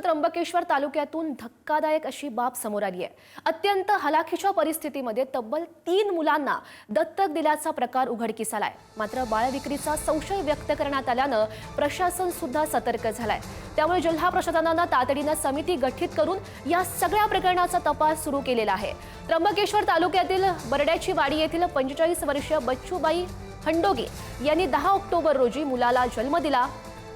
त्र्यंबकेश्वर तालुक्यातून धक्कादायक अशी बाब समोर आली आहे। अत्यंत हलाखीच्या परिस्थितीमध्ये तब्बल 3 मुलांना दत्तक दिल्याचा प्रकार उघडकीस आलाय। मात्र बाळविक्रीचा संशय व्यक्त करण्यात आल्यानं प्रशासन सुद्धा सतर्क झालाय। त्यामुळे जिल्हा प्रशासनानं तातडीनं समिती गठीत करून या सगळ्या प्रकरणाचा तपास सुरू केलेला आहे। त्र्यंबकेश्वर तालुक्यातील बरड्याची वाडी येथील 45 वर्षीय बच्चूबाई हंडोगे यांनी 10 ऑक्टोबर रोजी मुलाला जन्म दिला।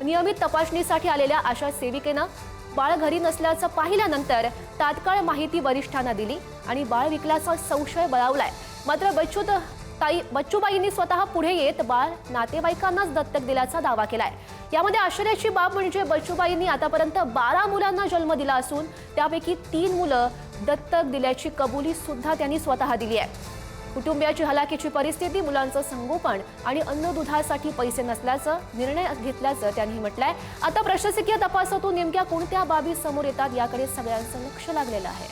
नियमित तपासणीसाठी आलेल्या आशा सेविकेनं बाळ घरी नसल्याचं पाहिल्यानंतर तात्काळ माहिती वरिष्ठांना दिली आणि बाळ विकल्याचा संशय बळावलाय। मात्र बच्चूबाईंनी स्वतः पुढे येत बाळ नातेवाईकांनाच दत्तक दिल्याचा दावा केलाय। यामध्ये आश्चर्याची बाब म्हणजे बच्चूबाईंनी आतापर्यंत 12 मुलांना जन्म दिला असून त्यापैकी 3 मुलं दत्तक दिल्याची कबुली सुद्धा त्यांनी स्वतः दिली आहे। कुटुंबियाची हलाखीची परिस्थिती, मुलांचं संगोपन आणि अन्न दुधासाठी पैसे नसल्याचा निर्णय घेतल्याचं त्यांनी म्हटलंय। आता प्रशासकीय तपासातून नेमक्या कोणत्या बाबी समोर येतात याकडे सगळ्यांचं लक्ष लागलेलं आहे।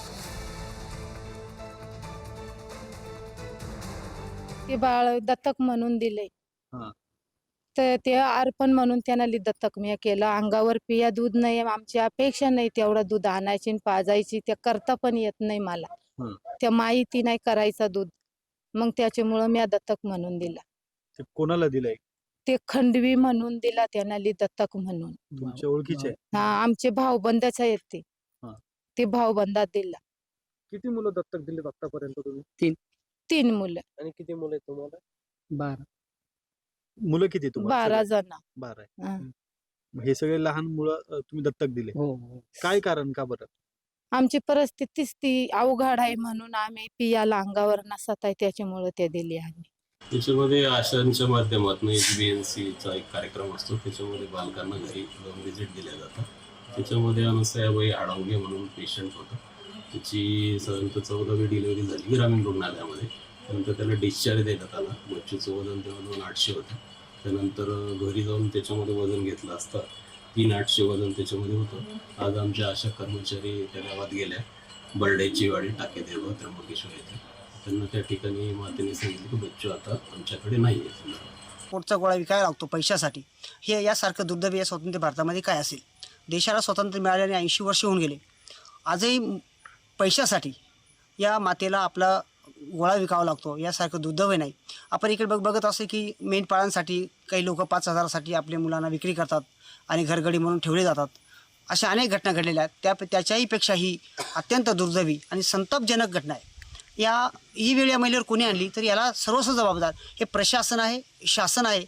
ते बाळ दत्तक म्हणून दिले, तर ते अर्पण म्हणून त्यांना दत्तक मी केलं। अंगावर पिया दूध नाही, आमची अपेक्षा नाही तेवढं दूध आणायची आणि पाजायची, ते करता पण येत नाही मला। त्या माहिती नाही करायचा दूध, मग त्याच्यामुळे मी दत्तक म्हणून दिला। ते कोणाला दिलंय? ते खंडवी म्हणून दिला त्यांना दत्तक म्हणून। तुमच्या ओळखीचे? हा, आमचे भाऊबंदाच आहेत ते भाऊबंदात दिला। किती मुलं दत्तक दिले आतापर्यंत तुम्ही? 3 मुलं। आणि किती मुलं आहेत तुम्हाला? 12 मुलं किती तुम्हाला? 12 जण। 12 हे सगळे लहान मुलं तुम्ही दत्तक दिले? काय कारण, का बरं? आमची परिस्थितीच ती अवघड आहे म्हणून आम्ही पियाला अंगावर नसत आहे, त्याच्यामुळे ते दिले आम्ही। त्याच्यामध्ये आशांच्या माध्यमातून HBNCचा एक कार्यक्रम असतो, त्याच्यामध्ये बालकांना घरी व्हिजिट दिल्या जातात। त्याच्यामध्ये अनुसयाबाई आडवगे म्हणून पेशंट होता, त्याची साधारणतः 14वी डिलिव्हरी झाली ग्रामीण रुग्णालयामध्ये। त्यानंतर त्याला डिस्चार्ज देण्यात आला। बच्चूचं वजन तेव्हा 2,800 होतं। त्यानंतर घरी जाऊन त्याच्यामध्ये वजन घेतलं असता 3,800 वजन त्याच्यामध्ये होतं। आज आमच्या आशा कर्मचारी त्या गावात गेल्या, बरड्याची वाडी टाकेदेव त्र्यंबकेश्वर येथे। त्यांना त्या ठिकाणी मातेने सांगितलं की बच्चू आता आमच्याकडे नाही आहे। पोटचा गोळा विकायला लागतो पैशासाठी, हे यासारखं दुर्दैवी या स्वतंत्र भारतामध्ये काय असेल? देशाला स्वातंत्र्य मिळाल्याने 80 वर्ष होऊन गेले, आजही पैशासाठी या मातेला आपला गोळा विकावा लागतो, यासारखं दुर्दैवी नाही। आपण इकडे बघत असतो की मेंढपाळांसाठी काही लोक 5,000साठी आपल्या मुलांना विक्री करतात आणि घरगडी म्हणून ठेवले जातात। अशा अनेक घटना घडलेल्या आहेत। त्याच्याही पेक्षा ही अत्यंत दुर्दैवी आणि संतापजनक घटना आहे। ही वेळ या महिलेवर कोणी आणली, तर याला सर्वस्व जबाबदार हे प्रशासन आहे, शासन आहे।